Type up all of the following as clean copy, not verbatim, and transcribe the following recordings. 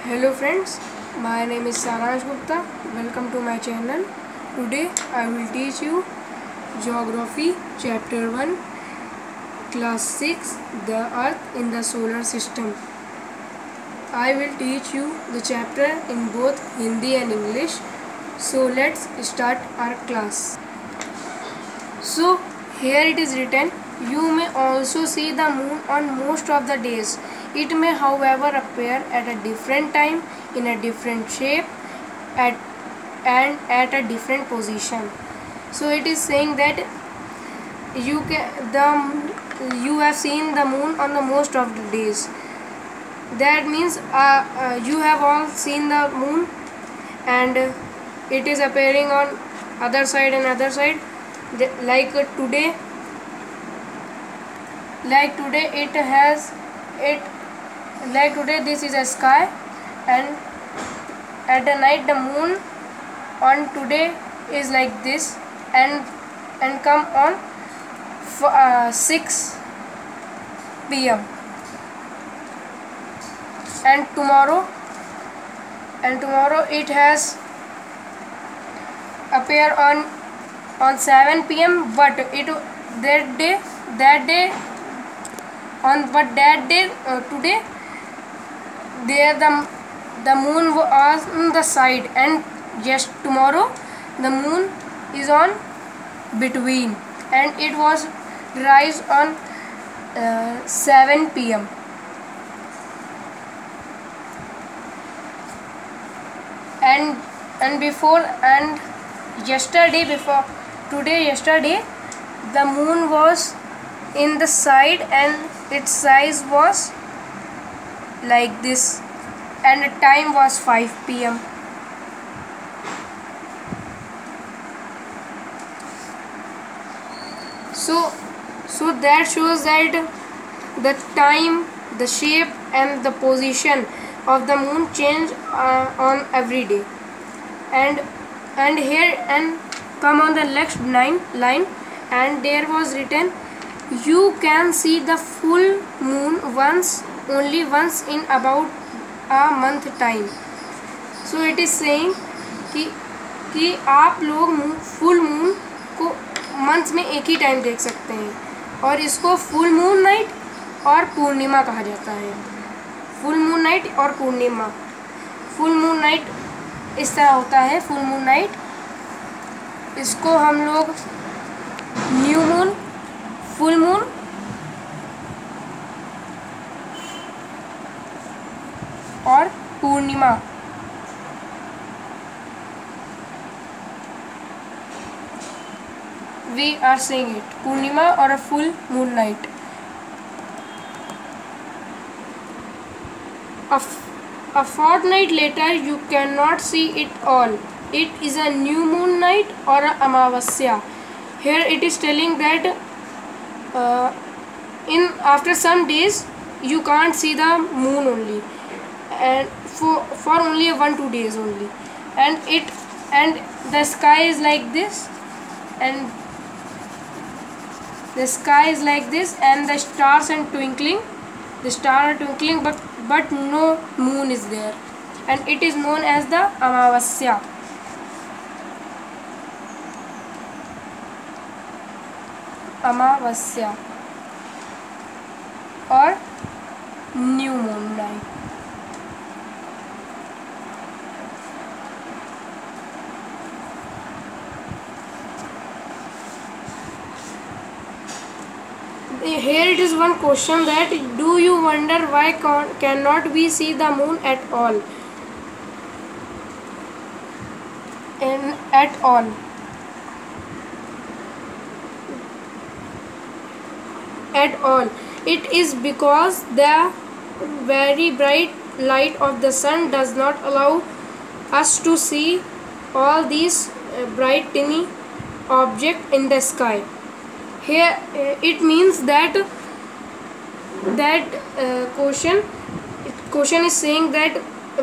Hello friends, my name is Saransh Gupta. Welcome to my channel. Today I will teach you Geography Chapter 1 Class 6 The Earth in the Solar System. I will teach you the chapter in both Hindi and English. So let's start our class. So here it is written, you may also see the moon on most of the days. It may however appear at a different time, in a different shape, and at a different position. So it is saying that you have seen the moon on the most of the days. That means you have all seen the moon, and it is appearing on other side and other side. Like today this is a sky, and at the night the moon on today is like this, and come on 6 p.m. and tomorrow it has appear on 7 p.m. but today there the moon was on the side, and just tomorrow the moon is on between, and it was rise on 7 p.m. and yesterday the moon was in the side, and its size was like this, and the time was 5 p.m. So that shows that the time, the shape and the position of the moon change on every day. And here and come on the next line, and there was written, you can see the full moon only once in about a month time. So it is saying कि आप लोग full moon को month में एक ही time देख सकते हैं, और इसको फुल मून नाइट और पूर्णिमा कहा जाता है. फुल मून नाइट और पूर्णिमा. फुल मून नाइट इस तरह होता है. फुल मून नाइट इसको हम लोग न्यू मून, फुल मून और पूर्णिमा we are saying it, Purnima or a full moon night. A fortnight later you cannot see it all. It is a new moon night or a amavasya. Here it is telling that after some days you can't see the moon only, and for only 1-2 days only, and the sky is like this, and the sky is like this, and the stars are twinkling, but no moon is there, and it is known as the amavasya. Amavasya or new moon night. Here it is one question, that do you wonder why cannot we see the moon at all? At all. It is because the very bright light of the sun does not allow us to see all these bright tiny objects in the sky. Here it means that question is saying that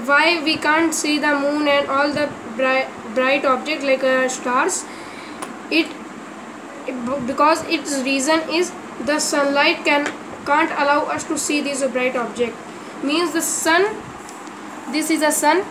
why we can't see the moon and all the bright objects like stars. Because its reason is the sunlight can't allow us to see this bright object. Means the sun This is the sun.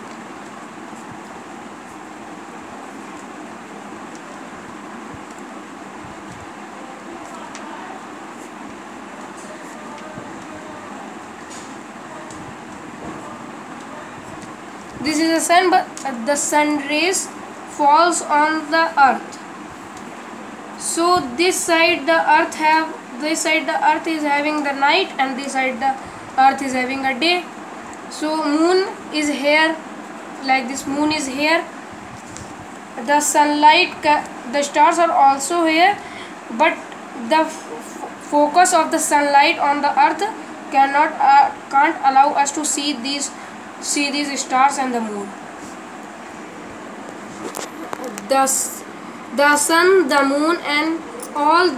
This is the sun, but the sun rays falls on the earth. So this side the earth is having the night, and this side the earth is having a day. So moon is here, like this. Moon is here. The sunlight, the stars are also here, but the focus of the sunlight on the earth can't allow us to see these stars and the moon. The sun, the moon, and all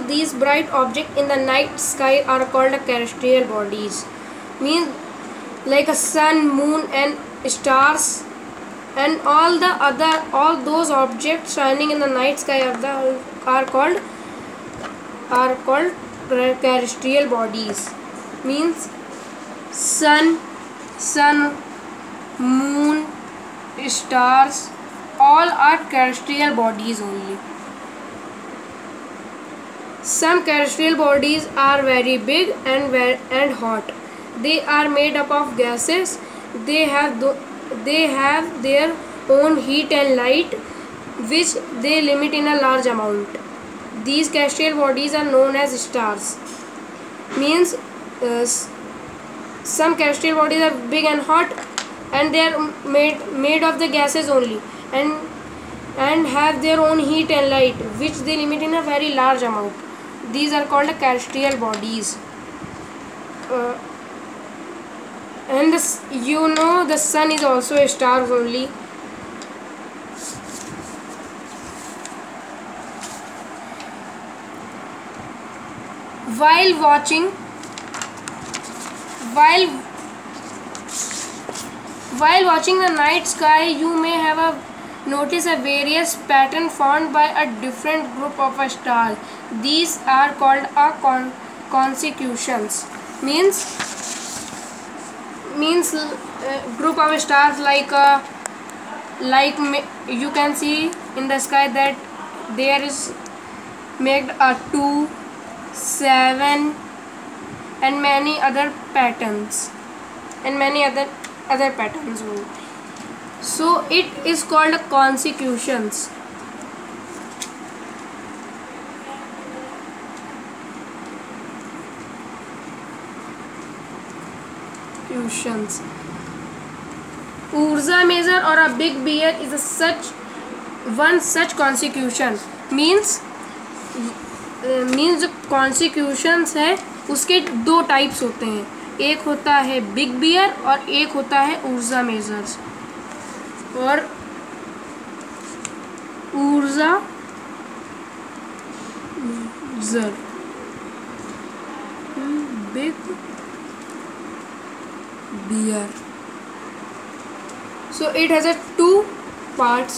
these bright objects in the night sky are called terrestrial bodies. Means like a sun, moon, and stars, and all those objects shining in the night sky are called terrestrial bodies. Means sun, moon, stars, all are terrestrial bodies only. Some terrestrial bodies are very big and hot. They are made up of gases. They have their own heat and light, which they emit in a large amount. These terrestrial bodies are known as stars. Means some terrestrial bodies are big and hot, and they are made of the gases only, and have their own heat and light, which they emit in a very large amount. These are called terrestrial bodies. And the sun is also a star only. While watching the night sky, you may have notice a various pattern formed by a different group of a star. These are called constellations. Means group of stars, like you can see in the sky that there is made a 2, 7, and many other patterns, only. So it is called constellations. Ursa Major or a Big Bear is such constellation. Means जो constitutions है उसके 2 types होते हैं. एक होता है big beer और एक होता है उर्सा मेजर्स. और Ursa Major big bear. So it has 2 parts.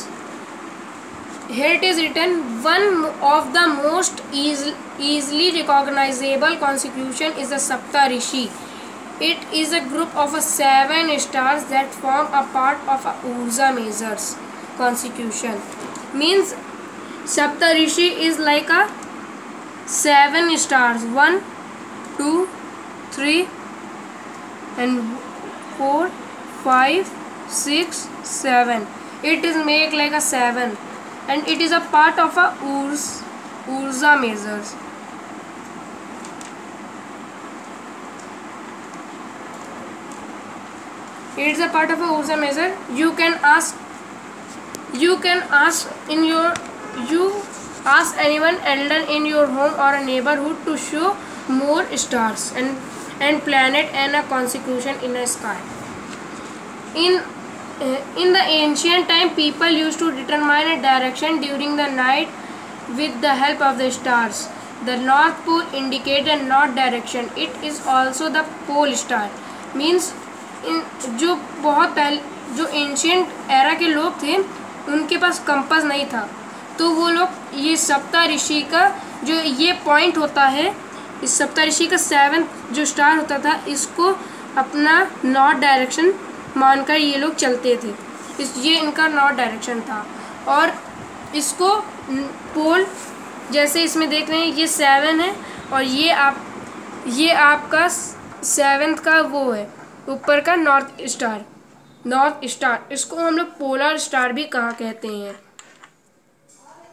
Here it is written, one of the most easily recognizable constitution is the Saptarishi. It is a group of 7 stars that form a part of a Ursa Major's constitution. Means Saptarishi is like a 7 stars. 1, 2, 3 and 4, 5, 6, 7. It is made like a 7, and it is a part of a Ursa Majors. It is a part of a Ursa Major. You ask anyone elder in your home or a neighborhood to show more stars and planet and a constitution in the sky. In the ancient time, people used to determine a direction during the night with the help of the stars. The North Pole indicates the north direction. It is also the pole star. Means जो ancient era के लोग थे उनके पास compass नहीं था, तो वो लोग ये सप्तऋषि का जो ये पॉइंट होता है, इस सप्तऋषि का 7 जो स्टार होता था, इसको अपना नॉर्थ डायरेक्शन मानकर ये लोग चलते थे। ये इनका नॉर्थ डायरेक्शन था। और इसको पोल, जैसे इसमें देख रहे हैं ये 7 है, और ये आपका 7th का वो है ऊपर का नॉर्थ स्टार। इसको हम लोग पोलर स्टार भी कहते हैं,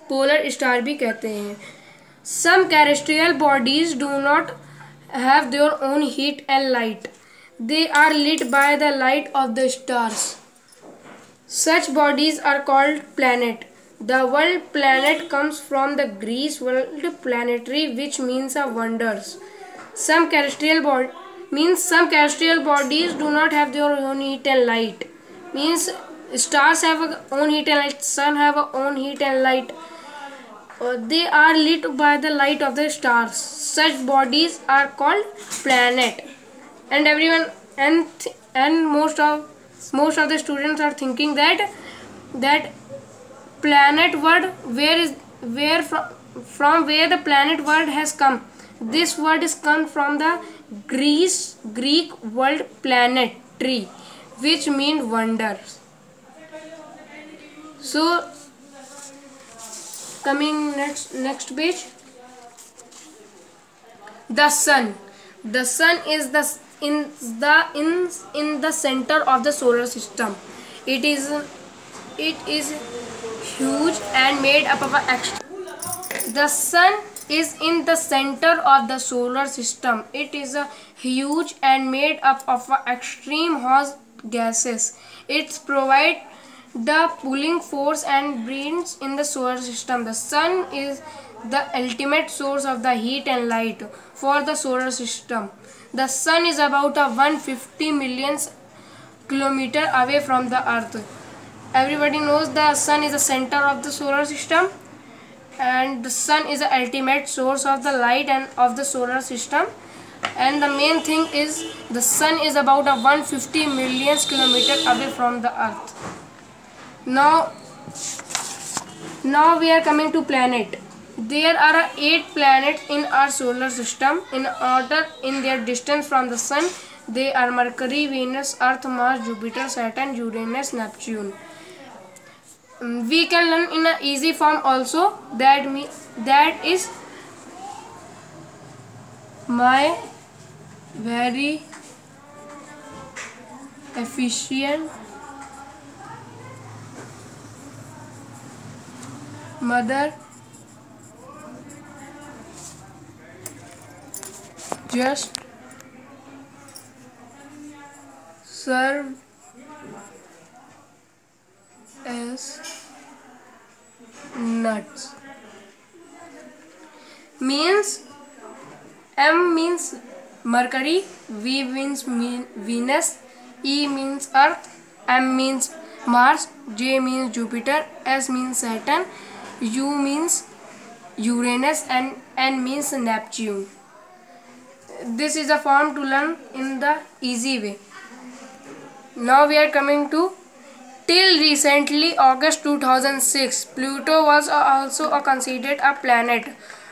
पोलर स्टार भी कहते हैं। Some terrestrial bodies do not have their own heat and light. They are lit by the light of the stars. Such bodies are called planet. The word planet comes from the Greek word planetary, which means a wonders. Some terrestrial bodies do not have their own heat and light. Means stars have a own heat and light, sun have a own heat and light. They are lit by the light of the stars. Such bodies are called planet. And everyone and most of the students are thinking that planet word from where the planet word has come. This word is come from the Greek word planetary, which mean wonders. So coming next page, the sun. The sun is in the center of the solar system. It is huge and made up of the sun is in the center of the solar system. It is a huge and made up of extreme hot gases. It provides the pulling force and brings in the solar system. The sun is the ultimate source of the heat and light for the solar system. The sun is about 150 million kilometers away from the earth. Everybody knows the sun is the center of the solar system, and the sun is the ultimate source of the light and of the solar system. And the main thing is the sun is about 150 million kilometers away from the earth. Now we are coming to planet. There are 8 planets in our solar system in order in their distance from the sun. They are Mercury, Venus, Earth, Mars, Jupiter, Saturn, Uranus, Neptune. We can learn in an easy form also. That is my very efficient mother just serve as nuts. Means M means Mercury, V means Venus, E means Earth, M means Mars, J means Jupiter, S means Saturn, U means Uranus, and N means Neptune. This is a form to learn in the easy way. Now we are coming to till recently August 2006. Pluto was also considered a planet.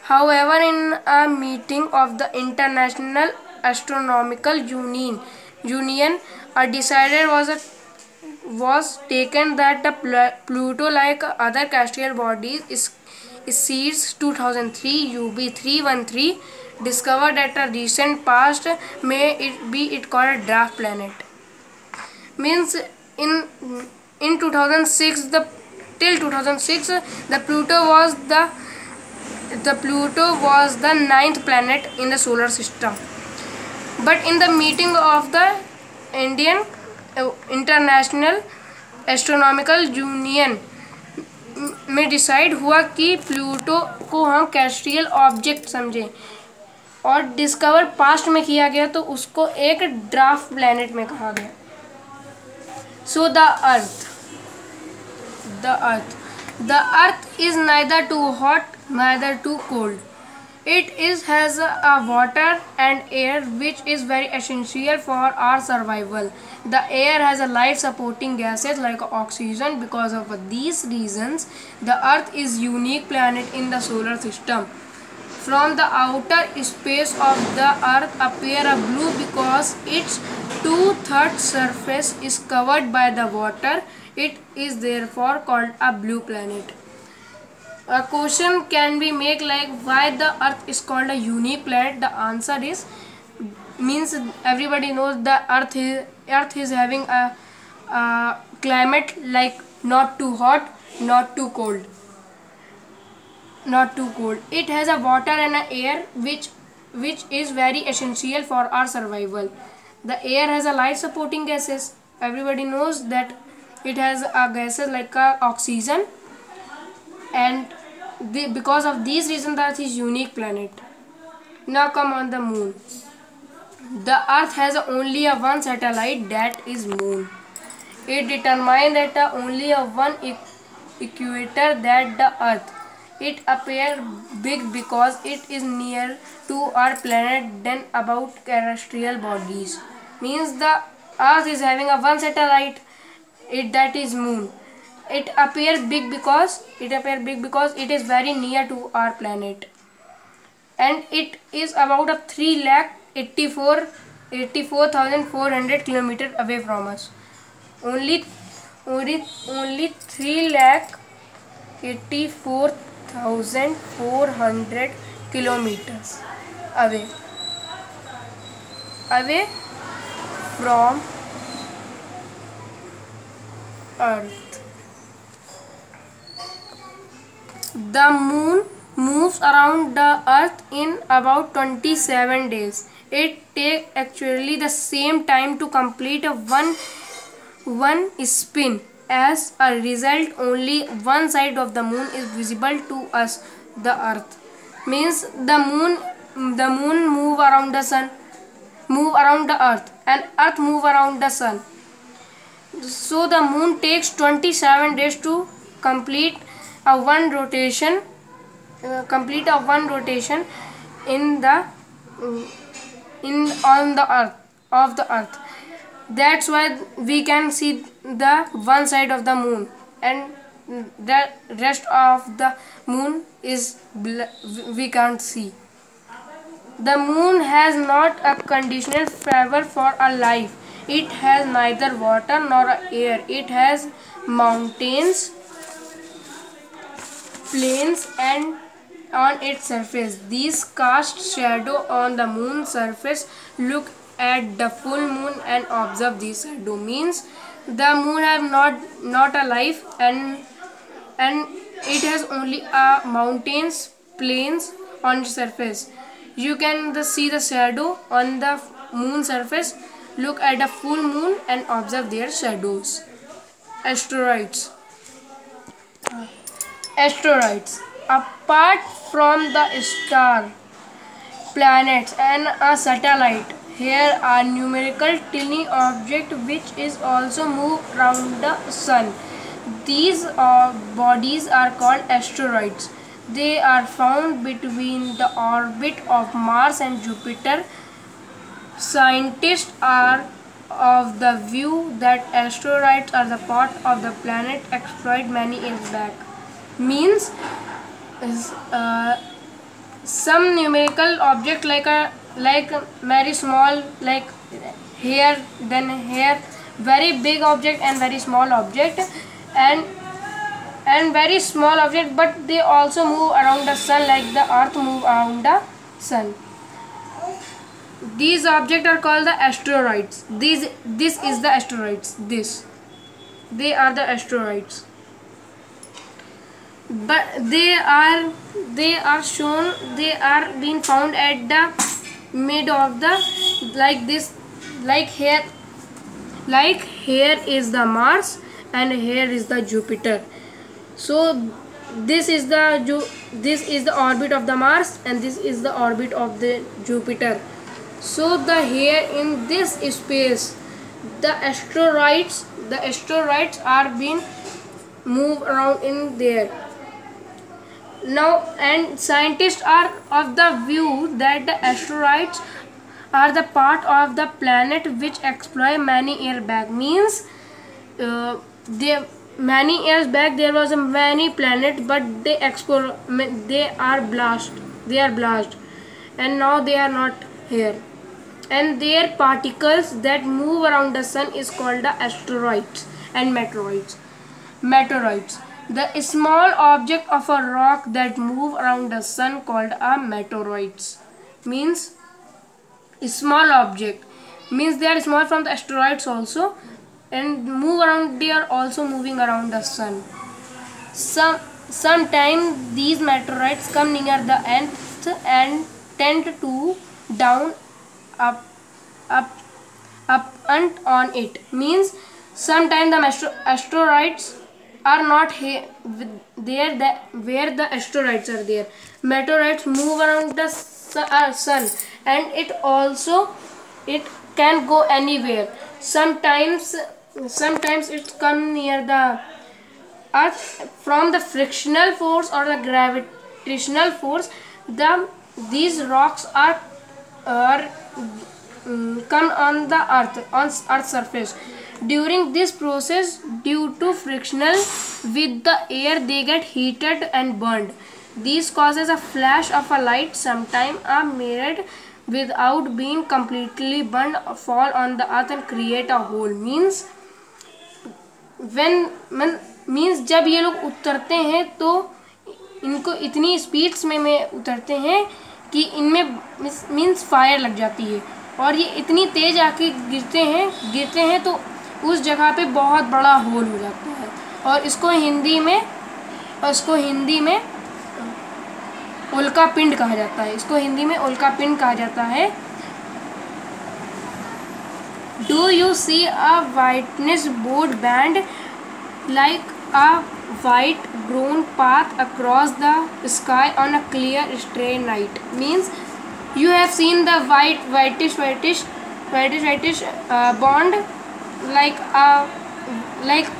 However, in a meeting of the International Astronomical Union, a decision was taken that the Pluto, like other celestial bodies, is sees 2003 UB313 discovered at a recent past may it be called dwarf planet. Means in 2006 till 2006 the Pluto was the 9th planet in the solar system. But in the meeting of the International Astronomical Union में decide हुआ कि Pluto को हम कैस्ट्रियल object समझें और discover past में किया गया तो उसको एक ड्वार्फ प्लैनेट में कहा गया. So the earth is neither too hot neither too cold. It has a water and air which is very essential for our survival. The air has a life supporting gases like oxygen. Because of these reasons, the Earth is unique planet in the solar system. From the outer space of the Earth appear blue because its 2/3 surface is covered by the water. It is therefore called a blue planet. A question can be made like why the Earth is called a unique planet. The answer is means everybody knows the Earth is having a climate like not too hot, not too cold. Not too cold. It has a water and a air which is very essential for our survival. The air has a life supporting gases. Everybody knows that it has a gases like oxygen, and because of these reasons the Earth is unique planet. Now come on the moon. The Earth has only a one satellite, that is moon. It determines that only a one equator, that the Earth. It appears big because it is near to our planet than about terrestrial bodies. Means the Earth is having a one satellite, that is moon. It appears big because it is very near to our planet, and it is about a 3,84,400 kilometers away from us. Only 3,84,400 kilometers away from Earth. The moon moves around the Earth in about 27 days. It takes actually the same time to complete a one spin. As a result, only one side of the moon is visible to us, the Earth. Means the moon move around the sun, move around the Earth, and Earth move around the sun. So the moon takes 27 days to complete a one rotation. In the on the Earth of the Earth. That's why we can see the one side of the moon, and the rest of the moon is we can't see. The moon has not a conditional favor for a life. It has neither water nor air. It has mountains, plains, and on its surface. These cast shadow on the moon's surface. Look at the full moon and observe this shadow. Means the moon have not a life, and it has only a mountains, plains on its surface. You can see the shadow on the moon surface. Look at the full moon and observe their shadows. Asteroids. Apart from the star, planets, and a satellite, here are numerical tiny objects which is also move around the sun. These bodies are called asteroids. They are found between the orbit of Mars and Jupiter. Scientists are of the view that asteroids are the part of the planet explored many years back. Means some numerical object like very small, like here, then here, very big object and very small object, and very small object, but they also move around the sun like the Earth move around the sun. These objects are called the asteroids. This is the asteroids. They are the asteroids. But they are being found at the mid of the like here is the Mars and here is the Jupiter. So this is the orbit of the Mars and this is the orbit of the Jupiter. So the here in this space the asteroids are being moved around in there. Now, and scientists are of the view that the asteroids are the part of the planet which explored many years back. Means many years back there was a many planet, but they are blast, and now they are not here. and their particles that move around the sun is called the asteroids and meteoroids. The small object of a rock that move around the sun called a meteoroids. Means small object, means they are small from the asteroids also, and move around, they are also moving around the sun. Sometimes these meteorites come near the earth and tend to down up and on it. Means sometimes the asteroids are not here there where the asteroids are there. Meteorites move around the sun, and it can go anywhere. Sometimes it come near the earth from the frictional force or the gravitational force. These rocks are come on the earth's surface. During this process, due to frictional with the air, they get heated and burned. This causes a flash of a light. Sometimes a mirror without being completely burned fall on the earth and create a hole. Means जब ये लोग उतरते हैं तो इनको इतनी speeds में उतरते हैं कि इनमें मीन्स फायर लग जाती है, और ये इतनी तेज आके गिरते हैं तो उस जगह पे बहुत बड़ा होल हो जाता है, और इसको हिंदी में उल्का पिंड कहा जाता है। Do you see a whiteness board band like a white brown path across the sky on a clear stray night? Means you have seen the whitish bond like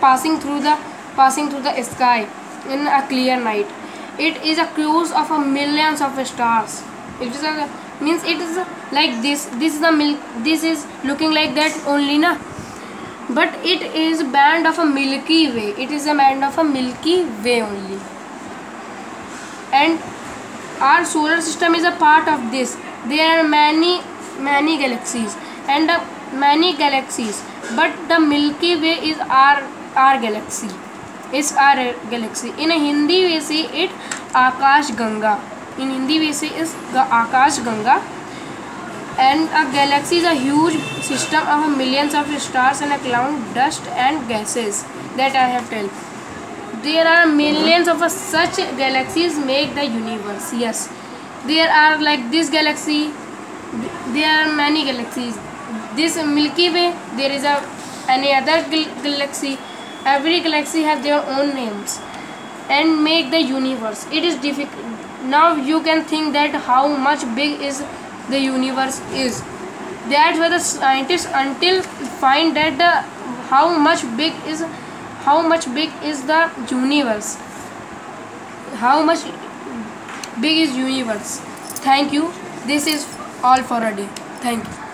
passing through the sky in a clear night. It is a clues of a millions of stars. It is like this. This is looking like that only, na? But it is a band of a Milky Way. It is a band of a Milky Way only. And our solar system is a part of this. There are many galaxies but the Milky Way is our galaxy. In Hindi we say it Akash Ganga. In Hindi we say is Akash Ganga. And a galaxy is a huge system of millions of stars and a cloud, dust and gases that I have told. There are millions of such galaxies make the universe. Yes, there are like this galaxy. There are many galaxies. This Milky Way. There is any other galaxy. Every galaxy has their own names and make the universe. It is difficult. Now you can think that how much big is the universe is. That's why the scientists until find that how much big is the universe. How much big is universe. Thank you. This is all for a day. Thank you.